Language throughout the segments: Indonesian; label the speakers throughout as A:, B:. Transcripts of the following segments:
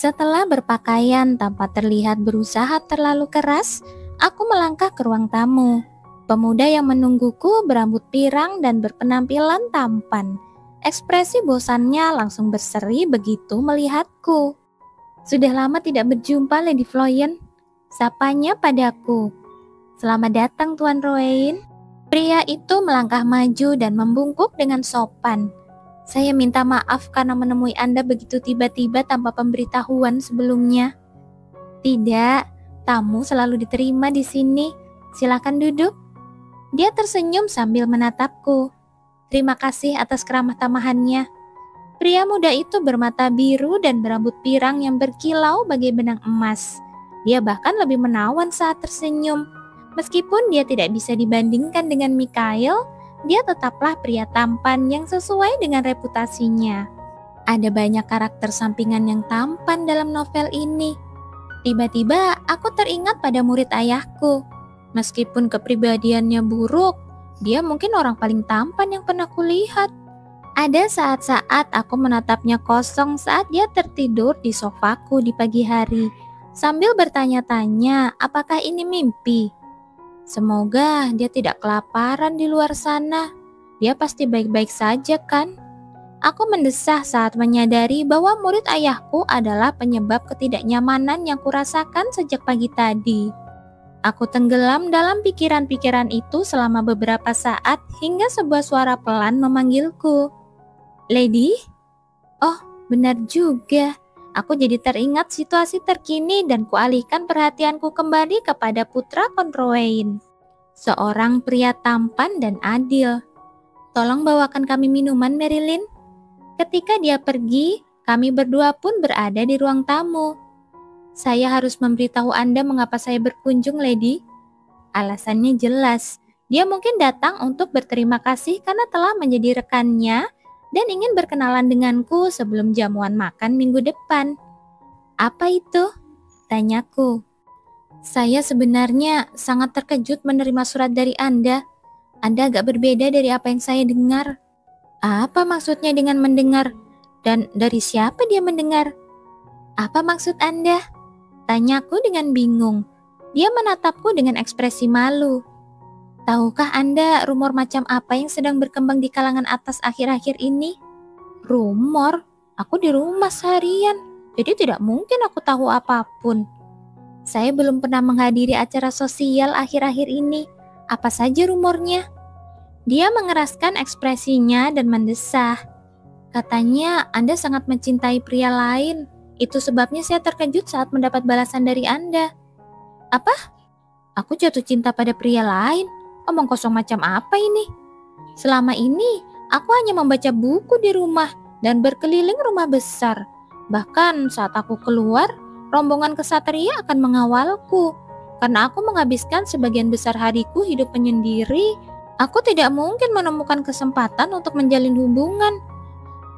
A: Setelah berpakaian tanpa terlihat berusaha terlalu keras, aku melangkah ke ruang tamu. Pemuda yang menungguku berambut pirang dan berpenampilan tampan. Ekspresi bosannya langsung berseri begitu melihatku. "Sudah lama tidak berjumpa, Lady Floyen," sapanya padaku. "Selamat datang, Tuan Rowan." Pria itu melangkah maju dan membungkuk dengan sopan. "Saya minta maaf karena menemui Anda begitu tiba-tiba tanpa pemberitahuan sebelumnya." "Tidak, tamu selalu diterima di sini. Silakan duduk." Dia tersenyum sambil menatapku. "Terima kasih atas keramah tamahannya." Pria muda itu bermata biru dan berambut pirang yang berkilau bagai benang emas. Dia bahkan lebih menawan saat tersenyum. Meskipun dia tidak bisa dibandingkan dengan Mikhail, dia tetaplah pria tampan yang sesuai dengan reputasinya. Ada banyak karakter sampingan yang tampan dalam novel ini. Tiba-tiba aku teringat pada murid ayahku. Meskipun kepribadiannya buruk, dia mungkin orang paling tampan yang pernah kulihat. Ada saat-saat aku menatapnya kosong saat dia tertidur di sofaku di pagi hari, sambil bertanya-tanya apakah ini mimpi. Semoga dia tidak kelaparan di luar sana. Dia pasti baik-baik saja kan? Aku mendesah saat menyadari bahwa murid ayahku adalah penyebab ketidaknyamanan yang kurasakan sejak pagi tadi. Aku tenggelam dalam pikiran-pikiran itu selama beberapa saat hingga sebuah suara pelan memanggilku. "Lady?" Oh, benar juga. Aku jadi teringat situasi terkini dan kualihkan perhatianku kembali kepada putra Conroy, seorang pria tampan dan adil. "Tolong bawakan kami minuman, Marilyn." Ketika dia pergi, kami berdua pun berada di ruang tamu. "Saya harus memberitahu Anda mengapa saya berkunjung, Lady." Alasannya jelas. Dia mungkin datang untuk berterima kasih karena telah menjadi rekannya dan ingin berkenalan denganku sebelum jamuan makan minggu depan. "Apa itu?" tanyaku. "Saya sebenarnya sangat terkejut menerima surat dari Anda. Anda agak berbeda dari apa yang saya dengar." "Apa maksudnya dengan mendengar? Dan dari siapa dia mendengar?" "Apa maksud Anda?" tanyaku dengan bingung. Dia menatapku dengan ekspresi malu. "Tahukah Anda rumor macam apa yang sedang berkembang di kalangan atas akhir-akhir ini?" "Rumor? Aku di rumah seharian, jadi tidak mungkin aku tahu apapun." "Saya belum pernah menghadiri acara sosial akhir-akhir ini. Apa saja rumornya?" Dia mengeraskan ekspresinya dan mendesah. "Katanya Anda sangat mencintai pria lain. Itu sebabnya saya terkejut saat mendapat balasan dari Anda." "Apa? Aku jatuh cinta pada pria lain? Omong kosong macam apa ini? Selama ini aku hanya membaca buku di rumah dan berkeliling rumah besar. Bahkan saat aku keluar, rombongan kesatria akan mengawalku. Karena aku menghabiskan sebagian besar hariku hidup menyendiri, aku tidak mungkin menemukan kesempatan untuk menjalin hubungan."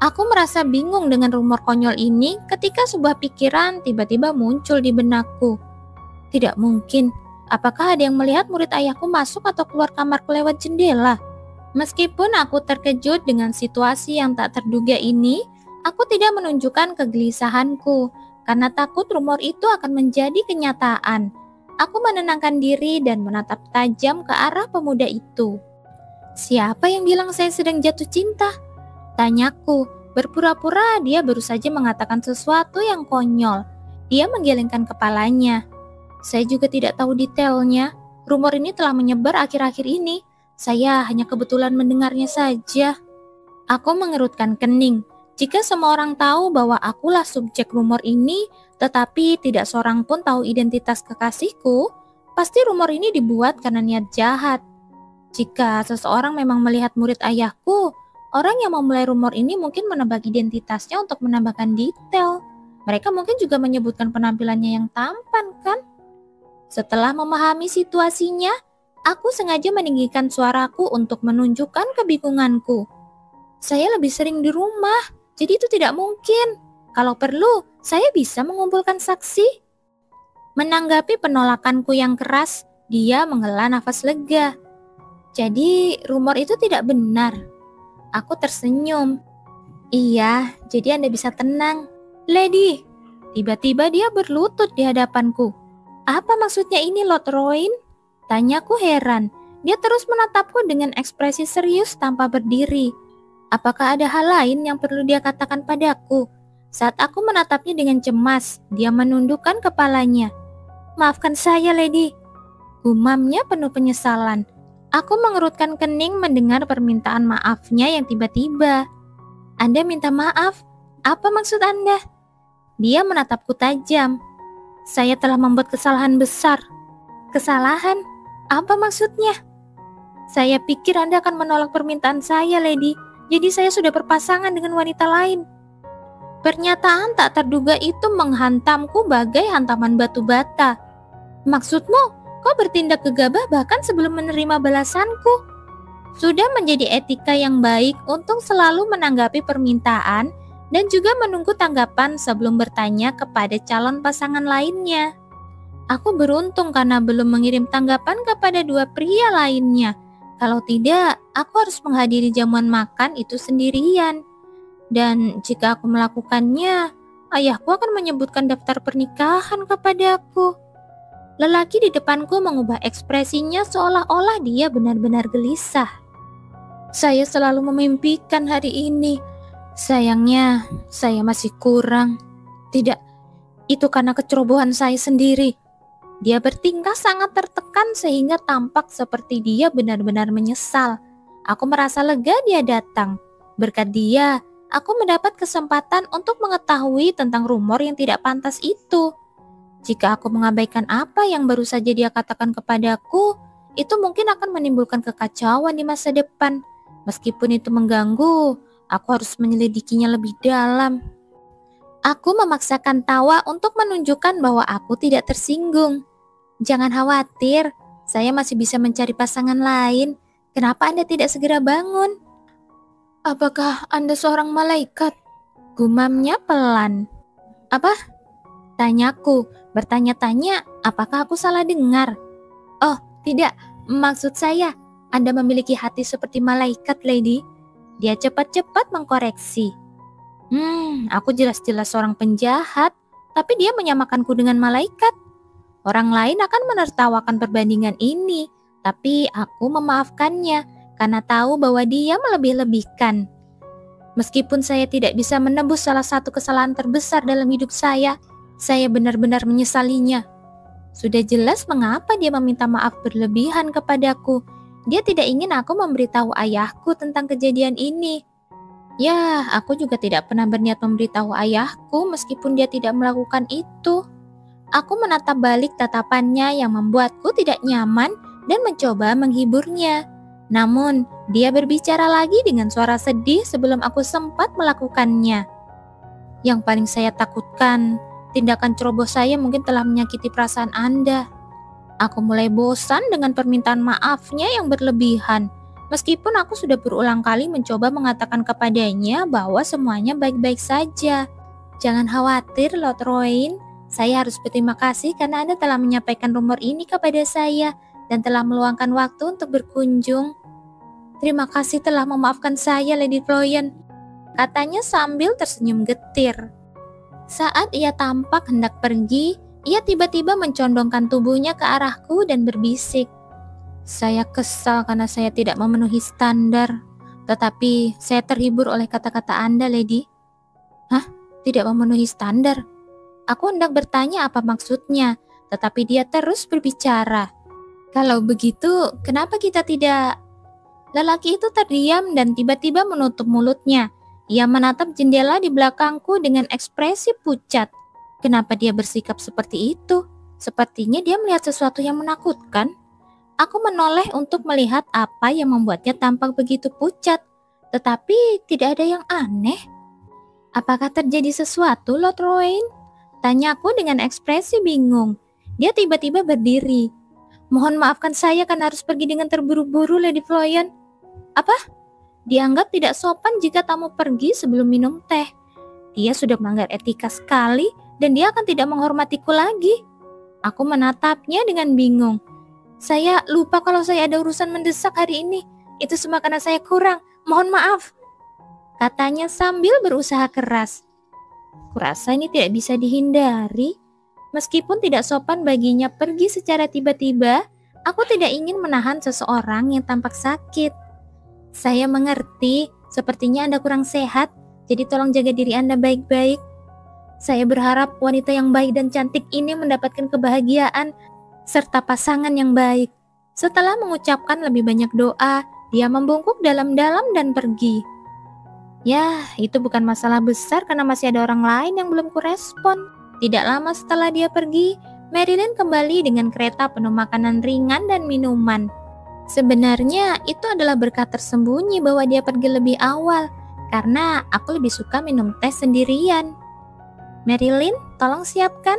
A: Aku merasa bingung dengan rumor konyol ini ketika sebuah pikiran tiba-tiba muncul di benakku. Tidak mungkin. Apakah ada yang melihat murid ayahku masuk atau keluar kamarku lewat jendela? Meskipun aku terkejut dengan situasi yang tak terduga ini, aku tidak menunjukkan kegelisahanku karena takut rumor itu akan menjadi kenyataan. Aku menenangkan diri dan menatap tajam ke arah pemuda itu. "Siapa yang bilang saya sedang jatuh cinta?" tanyaku. Berpura-pura dia baru saja mengatakan sesuatu yang konyol. Dia menggelengkan kepalanya. "Saya juga tidak tahu detailnya. Rumor ini telah menyebar akhir-akhir ini. Saya hanya kebetulan mendengarnya saja." Aku mengerutkan kening. Jika semua orang tahu bahwa akulah subjek rumor ini, tetapi tidak seorang pun tahu identitas kekasihku, pasti rumor ini dibuat karena niat jahat. Jika seseorang memang melihat murid ayahku, orang yang memulai rumor ini mungkin menebak identitasnya untuk menambahkan detail. Mereka mungkin juga menyebutkan penampilannya yang tampan, kan? Setelah memahami situasinya, aku sengaja meninggikan suaraku untuk menunjukkan kebingunganku. "Saya lebih sering di rumah, jadi itu tidak mungkin. Kalau perlu, Saya bisa mengumpulkan saksi. Menanggapi penolakanku yang keras, dia menghela nafas lega. Jadi rumor itu tidak benar. Aku tersenyum. Iya, jadi Anda bisa tenang. Lady, tiba-tiba dia berlutut di hadapanku. Apa maksudnya ini, Lord Roin? Tanyaku heran. Dia terus menatapku dengan ekspresi serius tanpa berdiri. Apakah ada hal lain yang perlu dia katakan padaku? Saat aku menatapnya dengan cemas, dia menundukkan kepalanya. Maafkan saya, Lady. Gumamnya penuh penyesalan. Aku mengerutkan kening mendengar permintaan maafnya yang tiba-tiba. Anda minta maaf? Apa maksud Anda? Dia menatapku tajam. Saya telah membuat kesalahan besar. Kesalahan? Apa maksudnya? Saya pikir Anda akan menolak permintaan saya, Lady. Jadi saya sudah berpasangan dengan wanita lain. Pernyataan tak terduga itu menghantamku bagai hantaman batu bata. Maksudmu, kau bertindak gegabah bahkan sebelum menerima balasanku? Sudah menjadi etika yang baik untuk selalu menanggapi permintaan dan juga menunggu tanggapan sebelum bertanya kepada calon pasangan lainnya. Aku beruntung karena belum mengirim tanggapan kepada dua pria lainnya. Kalau tidak, aku harus menghadiri jamuan makan itu sendirian. Dan jika aku melakukannya, ayahku akan menyebutkan daftar pernikahan kepadaku. Lelaki di depanku mengubah ekspresinya seolah-olah dia benar-benar gelisah. Saya selalu memimpikan hari ini. Sayangnya, saya masih kurang. Tidak, itu karena kecerobohan saya sendiri. Dia bertingkah sangat tertekan sehingga tampak seperti dia benar-benar menyesal. Aku merasa lega dia datang. Berkat dia, aku mendapat kesempatan untuk mengetahui tentang rumor yang tidak pantas itu. Jika aku mengabaikan apa yang baru saja dia katakan kepadaku, itu mungkin akan menimbulkan kekacauan di masa depan. Meskipun itu mengganggu, aku harus menyelidikinya lebih dalam. Aku memaksakan tawa untuk menunjukkan bahwa aku tidak tersinggung. Jangan khawatir, saya masih bisa mencari pasangan lain. Kenapa Anda tidak segera bangun? Apakah Anda seorang malaikat? Gumamnya pelan. Apa? Tanyaku, bertanya-tanya apakah aku salah dengar. Oh, tidak, maksud saya, Anda memiliki hati seperti malaikat, Lady. Dia cepat-cepat mengkoreksi. Aku jelas-jelas seorang penjahat, tapi dia menyamakanku dengan malaikat. Orang lain akan menertawakan perbandingan ini, tapi aku memaafkannya karena tahu bahwa dia melebih-lebihkan. Meskipun saya tidak bisa menebus salah satu kesalahan terbesar dalam hidup saya benar-benar menyesalinya. Sudah jelas mengapa dia meminta maaf berlebihan kepadaku. Dia tidak ingin aku memberitahu ayahku tentang kejadian ini. Ya, aku juga tidak pernah berniat memberitahu ayahku meskipun dia tidak melakukan itu. Aku menatap balik tatapannya yang membuatku tidak nyaman dan mencoba menghiburnya. Namun, dia berbicara lagi dengan suara sedih sebelum aku sempat melakukannya. Yang paling saya takutkan, tindakan ceroboh saya mungkin telah menyakiti perasaan Anda. Aku mulai bosan dengan permintaan maafnya yang berlebihan. Meskipun aku sudah berulang kali mencoba mengatakan kepadanya bahwa semuanya baik-baik saja. Jangan khawatir, Lord Roin. Saya harus berterima kasih karena Anda telah menyampaikan rumor ini kepada saya dan telah meluangkan waktu untuk berkunjung. Terima kasih telah memaafkan saya, Lady Floyen, katanya sambil tersenyum getir. Saat ia tampak hendak pergi, ia tiba-tiba mencondongkan tubuhnya ke arahku dan berbisik. Saya kesal karena saya tidak memenuhi standar, tetapi saya terhibur oleh kata-kata Anda, Lady. Hah? Tidak memenuhi standar? Aku hendak bertanya apa maksudnya, tetapi dia terus berbicara. Kalau begitu, kenapa kita tidak... Lelaki itu terdiam dan tiba-tiba menutup mulutnya. Ia menatap jendela di belakangku dengan ekspresi pucat. Kenapa dia bersikap seperti itu? Sepertinya dia melihat sesuatu yang menakutkan. Aku menoleh untuk melihat apa yang membuatnya tampak begitu pucat, tetapi tidak ada yang aneh. Apakah terjadi sesuatu, Lord Roin? Tanyaku dengan ekspresi bingung. Dia tiba-tiba berdiri. Mohon maafkan saya karena harus pergi dengan terburu-buru, Lady Floyen. Apa? Dianggap tidak sopan jika tamu pergi sebelum minum teh. Dia sudah melanggar etika sekali dan dia akan tidak menghormatiku lagi. Aku menatapnya dengan bingung. Saya lupa kalau saya ada urusan mendesak hari ini. Itu semua karena saya kurang. Mohon maaf, katanya sambil berusaha keras. Kurasa ini tidak bisa dihindari. Meskipun tidak sopan baginya pergi secara tiba-tiba, aku tidak ingin menahan seseorang yang tampak sakit. Saya mengerti, sepertinya Anda kurang sehat, jadi tolong jaga diri Anda baik-baik. Saya berharap wanita yang baik dan cantik ini mendapatkan kebahagiaan serta pasangan yang baik. Setelah mengucapkan lebih banyak doa, dia membungkuk dalam-dalam dan pergi. Ya, itu bukan masalah besar karena masih ada orang lain yang belum kurespon. Tidak lama setelah dia pergi, Marilyn kembali dengan kereta penuh makanan ringan dan minuman. Sebenarnya itu adalah berkat tersembunyi bahwa dia pergi lebih awal, karena aku lebih suka minum teh sendirian. Marilyn, tolong siapkan.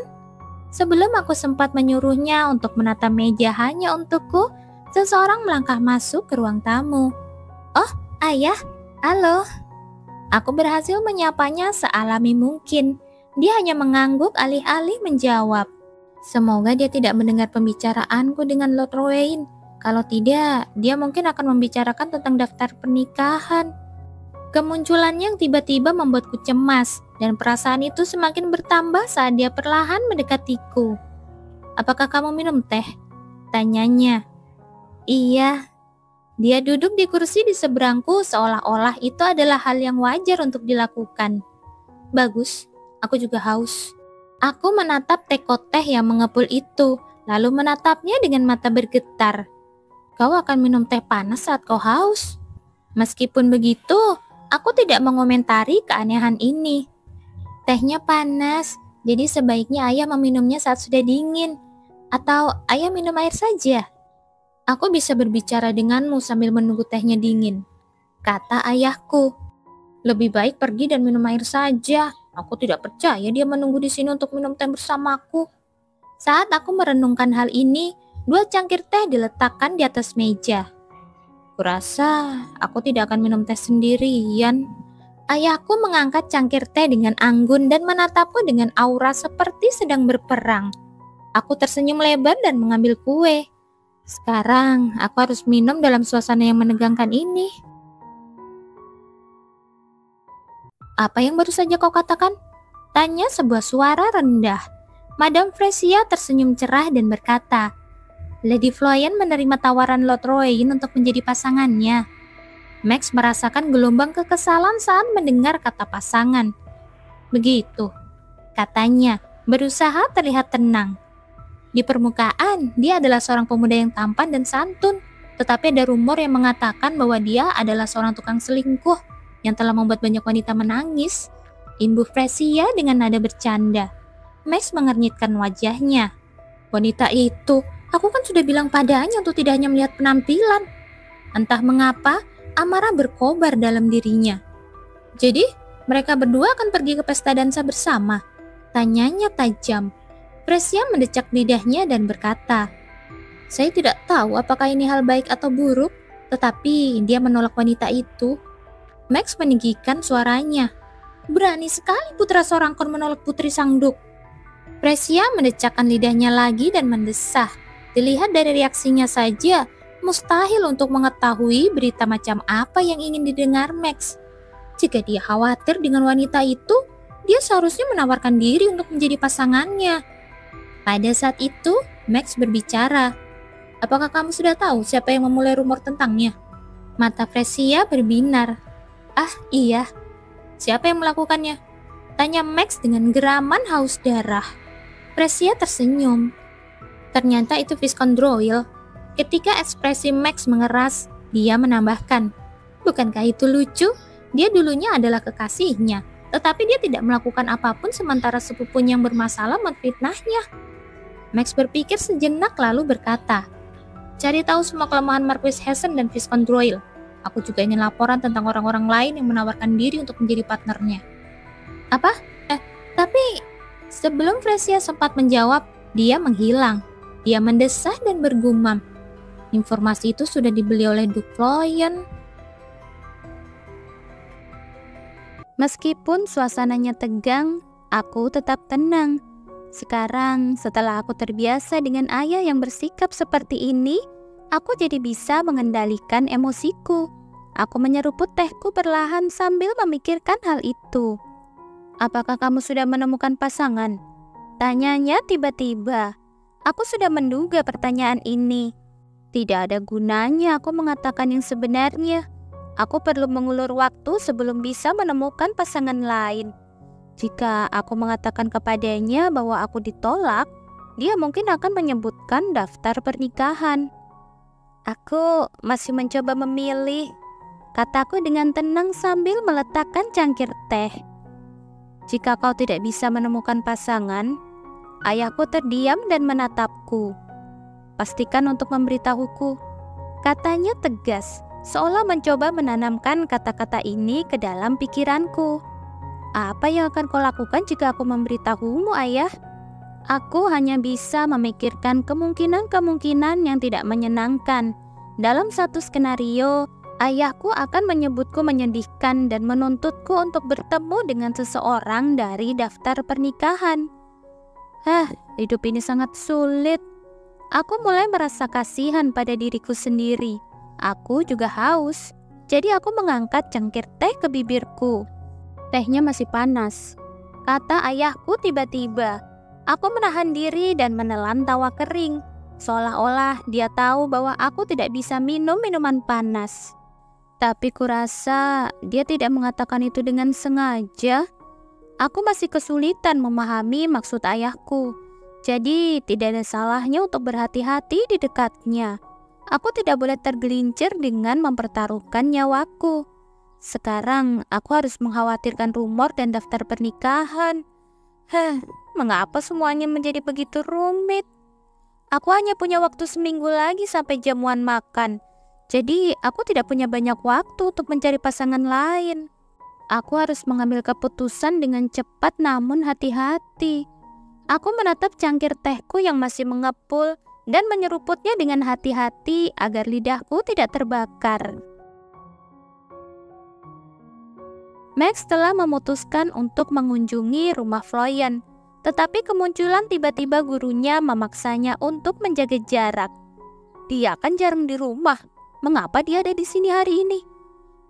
A: Sebelum aku sempat menyuruhnya untuk menata meja hanya untukku, seseorang melangkah masuk ke ruang tamu. Oh, ayah, halo. Aku berhasil menyapanya sealami mungkin. Dia hanya mengangguk alih-alih menjawab. Semoga dia tidak mendengar pembicaraanku dengan Lord Rowan. Kalau tidak, dia mungkin akan membicarakan tentang daftar pernikahan. Kemunculannya yang tiba-tiba membuatku cemas, dan perasaan itu semakin bertambah saat dia perlahan mendekatiku. Apakah kamu minum teh? Tanyanya. Iya. Dia duduk di kursi di seberangku seolah-olah itu adalah hal yang wajar untuk dilakukan. Bagus, aku juga haus. Aku menatap teko teh yang mengepul itu, lalu menatapnya dengan mata bergetar. Kau akan minum teh panas saat kau haus. Meskipun begitu, aku tidak mengomentari keanehan ini. Tehnya panas, jadi sebaiknya ayah meminumnya saat sudah dingin. Atau ayah minum air saja. Aku bisa berbicara denganmu sambil menunggu tehnya dingin, kata ayahku. Lebih baik pergi dan minum air saja. Aku tidak percaya dia menunggu di sini untuk minum teh bersamaku. Saat aku merenungkan hal ini, 2 cangkir teh diletakkan di atas meja. Kurasa aku tidak akan minum teh sendirian. Ayahku mengangkat cangkir teh dengan anggun dan menatapku dengan aura seperti sedang berperang. Aku tersenyum lebar dan mengambil kue. Sekarang aku harus minum dalam suasana yang menegangkan ini. Apa yang baru saja kau katakan? Tanya sebuah suara rendah. Madame Fresia tersenyum cerah dan berkata, Lady Floyen menerima tawaran Lord Rowan untuk menjadi pasangannya. Max merasakan gelombang kekesalan saat mendengar kata pasangan. Begitu, katanya, berusaha terlihat tenang. Di permukaan, dia adalah seorang pemuda yang tampan dan santun, tetapi ada rumor yang mengatakan bahwa dia adalah seorang tukang selingkuh yang telah membuat banyak wanita menangis. Imbuh Fresia dengan nada bercanda. Max mengernyitkan wajahnya. Wanita itu, aku kan sudah bilang padanya untuk tidak hanya melihat penampilan. Entah mengapa, amarah berkobar dalam dirinya. Jadi, mereka berdua akan pergi ke pesta dansa bersama? Tanyanya tajam. Fresia mendecak lidahnya dan berkata, saya tidak tahu apakah ini hal baik atau buruk, tetapi dia menolak wanita itu. Max meninggikan suaranya. Berani sekali putra seorang kon menolak putri sang duk. Fresia mendecakkan lidahnya lagi dan mendesah. Dilihat dari reaksinya saja, mustahil untuk mengetahui berita macam apa yang ingin didengar Max. Jika dia khawatir dengan wanita itu, dia seharusnya menawarkan diri untuk menjadi pasangannya. Pada saat itu, Max berbicara. Apakah kamu sudah tahu siapa yang memulai rumor tentangnya? Mata Fresia berbinar. Ah, iya. Siapa yang melakukannya? Tanya Max dengan geraman haus darah. Fresia tersenyum. Ternyata itu Viscount Droyle. Ketika ekspresi Max mengeras, dia menambahkan, bukankah itu lucu? Dia dulunya adalah kekasihnya, tetapi dia tidak melakukan apapun sementara sepupunya yang bermasalah memfitnahnya. Max berpikir sejenak lalu berkata, cari tahu semua kelemahan Marquis Hessen dan Viscount Droyle. Aku juga ingin laporan tentang orang-orang lain yang menawarkan diri untuk menjadi partnernya. Apa? Tapi sebelum Fresia sempat menjawab, dia menghilang. Dia mendesah dan bergumam. Informasi itu sudah dibeli oleh Duke Floyen. Meskipun suasananya tegang, aku tetap tenang. Sekarang, setelah aku terbiasa dengan ayah yang bersikap seperti ini, aku jadi bisa mengendalikan emosiku. Aku menyeruput tehku perlahan sambil memikirkan hal itu. "Apakah kamu sudah menemukan pasangan?" tanyanya tiba-tiba. Aku sudah menduga pertanyaan ini. Tidak ada gunanya aku mengatakan yang sebenarnya. Aku perlu mengulur waktu sebelum bisa menemukan pasangan lain. Jika aku mengatakan kepadanya bahwa aku ditolak, dia mungkin akan menyebutkan daftar pernikahan. "Aku masih mencoba memilih," kataku dengan tenang sambil meletakkan cangkir teh. "Jika kau tidak bisa menemukan pasangan," ayahku terdiam dan menatapku. "Pastikan untuk memberitahuku," katanya tegas, seolah mencoba menanamkan kata-kata ini ke dalam pikiranku. "Apa yang akan kau lakukan jika aku memberitahumu, ayah?" Aku hanya bisa memikirkan kemungkinan-kemungkinan yang tidak menyenangkan. Dalam satu skenario, ayahku akan menyebutku menyedihkan dan menuntutku untuk bertemu dengan seseorang dari daftar pernikahan. Hidup ini sangat sulit. Aku mulai merasa kasihan pada diriku sendiri. Aku juga haus, jadi aku mengangkat cangkir teh ke bibirku. "Tehnya masih panas," kata ayahku tiba-tiba. Aku menahan diri dan menelan tawa kering, seolah-olah dia tahu bahwa aku tidak bisa minum minuman panas. Tapi kurasa dia tidak mengatakan itu dengan sengaja. Aku masih kesulitan memahami maksud ayahku, jadi tidak ada salahnya untuk berhati-hati di dekatnya. Aku tidak boleh tergelincir dengan mempertaruhkan nyawaku. Sekarang aku harus mengkhawatirkan rumor dan daftar pernikahan. Mengapa semuanya menjadi begitu rumit? Aku hanya punya waktu seminggu lagi sampai jamuan makan. Jadi aku tidak punya banyak waktu untuk mencari pasangan lain. Aku harus mengambil keputusan dengan cepat namun hati-hati. Aku menatap cangkir tehku yang masih mengepul dan menyeruputnya dengan hati-hati agar lidahku tidak terbakar. Max telah memutuskan untuk mengunjungi rumah Florian, tetapi kemunculan tiba-tiba gurunya memaksanya untuk menjaga jarak. "Dia kan jarang di rumah. Mengapa dia ada di sini hari ini?"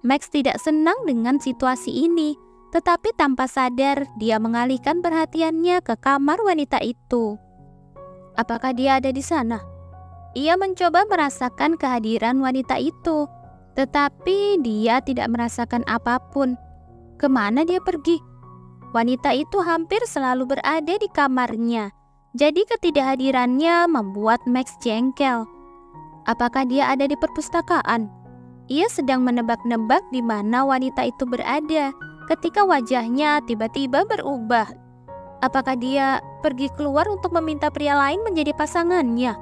A: Max tidak senang dengan situasi ini, tetapi tanpa sadar dia mengalihkan perhatiannya ke kamar wanita itu. Apakah dia ada di sana? Ia mencoba merasakan kehadiran wanita itu, tetapi dia tidak merasakan apapun. Kemana dia pergi? Wanita itu hampir selalu berada di kamarnya, jadi ketidakhadirannya membuat Max jengkel. Apakah dia ada di perpustakaan? Ia sedang menebak-nebak di mana wanita itu berada ketika wajahnya tiba-tiba berubah. Apakah dia pergi keluar untuk meminta pria lain menjadi pasangannya?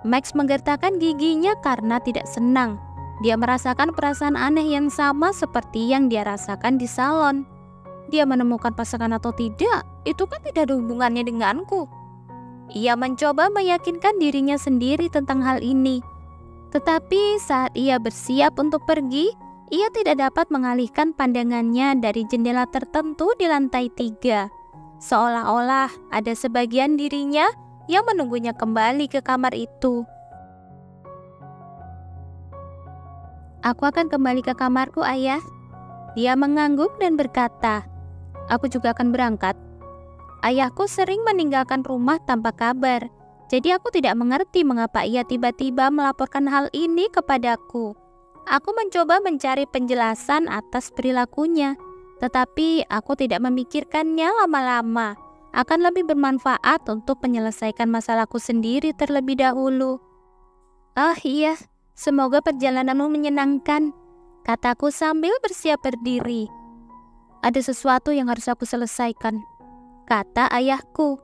A: Max menggertakkan giginya karena tidak senang. Dia merasakan perasaan aneh yang sama seperti yang dia rasakan di salon. Dia menemukan pasangan atau tidak, itu kan tidak ada hubungannya denganku. Ia mencoba meyakinkan dirinya sendiri tentang hal ini. Tetapi saat ia bersiap untuk pergi, ia tidak dapat mengalihkan pandangannya dari jendela tertentu di lantai 3. Seolah-olah ada sebagian dirinya yang menunggunya kembali ke kamar itu. "Aku akan kembali ke kamarku, ayah." Dia mengangguk dan berkata, "Aku juga akan berangkat." Ayahku sering meninggalkan rumah tanpa kabar, jadi aku tidak mengerti mengapa ia tiba-tiba melaporkan hal ini kepadaku. Aku mencoba mencari penjelasan atas perilakunya, tetapi aku tidak memikirkannya lama-lama. Akan lebih bermanfaat untuk menyelesaikan masalahku sendiri terlebih dahulu. "Oh iya, semoga perjalananmu menyenangkan," kataku sambil bersiap berdiri. "Ada sesuatu yang harus aku selesaikan," kata ayahku.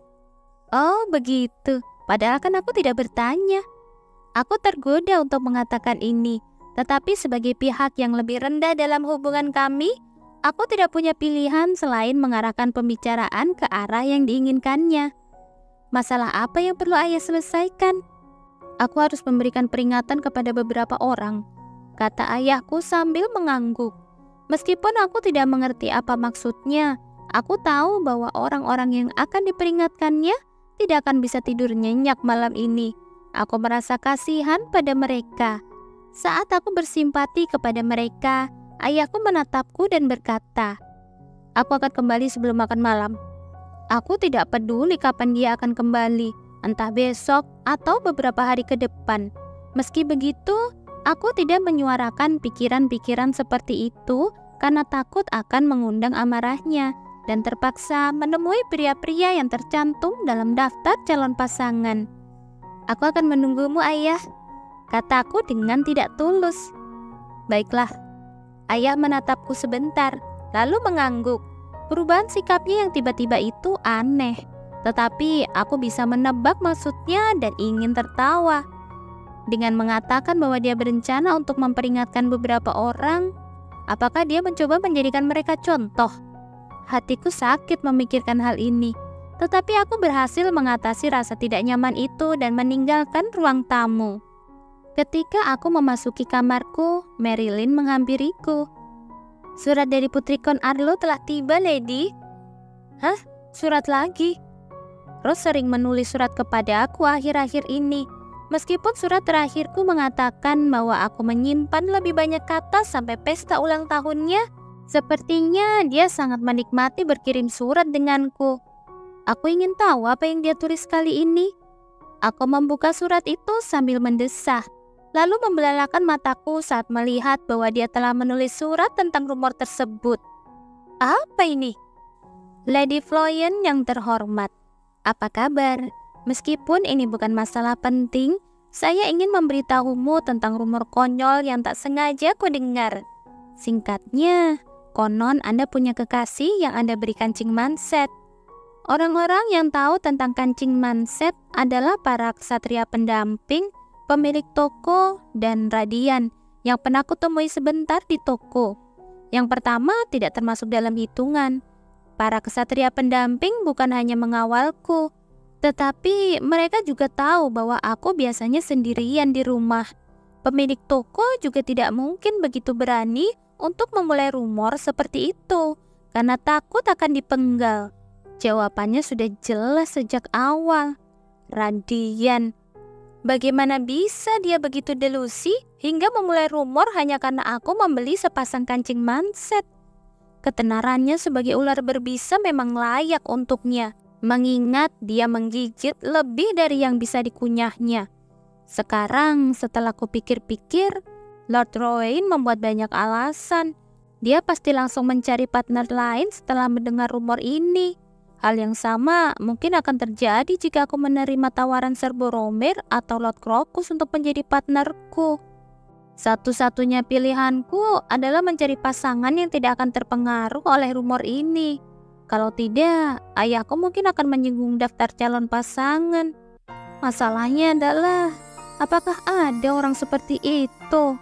A: "Oh begitu, padahal kan aku tidak bertanya." Aku tergoda untuk mengatakan ini, tetapi sebagai pihak yang lebih rendah dalam hubungan kami, aku tidak punya pilihan selain mengarahkan pembicaraan ke arah yang diinginkannya. "Masalah apa yang perlu ayah selesaikan?" "Aku harus memberikan peringatan kepada beberapa orang," kata ayahku sambil mengangguk. Meskipun aku tidak mengerti apa maksudnya, aku tahu bahwa orang-orang yang akan diperingatkannya tidak akan bisa tidur nyenyak malam ini. Aku merasa kasihan pada mereka. Saat aku bersimpati kepada mereka, ayahku menatapku dan berkata, "Aku akan kembali sebelum makan malam." Aku tidak peduli kapan dia akan kembali, entah besok atau beberapa hari ke depan. Meski begitu, aku tidak menyuarakan pikiran-pikiran seperti itu karena takut akan mengundang amarahnya dan terpaksa menemui pria-pria yang tercantum dalam daftar calon pasangan. "Aku akan menunggumu, Ayah," kataku dengan tidak tulus. "Baiklah." Ayah menatapku sebentar, lalu mengangguk. Perubahan sikapnya yang tiba-tiba itu aneh, tetapi aku bisa menebak maksudnya dan ingin tertawa. Dengan mengatakan bahwa dia berencana untuk memperingatkan beberapa orang, apakah dia mencoba menjadikan mereka contoh? Hatiku sakit memikirkan hal ini, tetapi aku berhasil mengatasi rasa tidak nyaman itu dan meninggalkan ruang tamu. Ketika aku memasuki kamarku, Marilyn menghampiriku. "Surat dari Putri Kon Arlo telah tiba, Lady." "Hah? Surat lagi?" Rose sering menulis surat kepada aku akhir-akhir ini. Meskipun surat terakhirku mengatakan bahwa aku menyimpan lebih banyak kata sampai pesta ulang tahunnya, sepertinya dia sangat menikmati berkirim surat denganku. Aku ingin tahu apa yang dia tulis kali ini. Aku membuka surat itu sambil mendesah, lalu membelalakan mataku saat melihat bahwa dia telah menulis surat tentang rumor tersebut. Apa ini? "Lady Floyen yang terhormat, apa kabar? Meskipun ini bukan masalah penting, saya ingin memberitahumu tentang rumor konyol yang tak sengaja kudengar. Singkatnya, konon Anda punya kekasih yang Anda beri kancing manset. Orang-orang yang tahu tentang kancing manset adalah para ksatria pendamping, pemilik toko, dan Radian yang pernah kutemui sebentar di toko. Yang pertama tidak termasuk dalam hitungan. Para ksatria pendamping bukan hanya mengawalku, tetapi mereka juga tahu bahwa aku biasanya sendirian di rumah. Pemilik toko juga tidak mungkin begitu berani untuk memulai rumor seperti itu karena takut akan dipenggal. Jawabannya sudah jelas sejak awal. Radian. Bagaimana bisa dia begitu delusi hingga memulai rumor hanya karena aku membeli sepasang kancing manset? Ketenarannya sebagai ular berbisa memang layak untuknya, mengingat dia menggigit lebih dari yang bisa dikunyahnya. Sekarang setelah kupikir-pikir, Lord Rowan membuat banyak alasan. Dia pasti langsung mencari partner lain setelah mendengar rumor ini. Hal yang sama mungkin akan terjadi jika aku menerima tawaran Sir Boromir atau Lord Crocus untuk menjadi partnerku. Satu-satunya pilihanku adalah mencari pasangan yang tidak akan terpengaruh oleh rumor ini. Kalau tidak, ayahku mungkin akan menyinggung daftar calon pasangan. Masalahnya adalah, apakah ada orang seperti itu?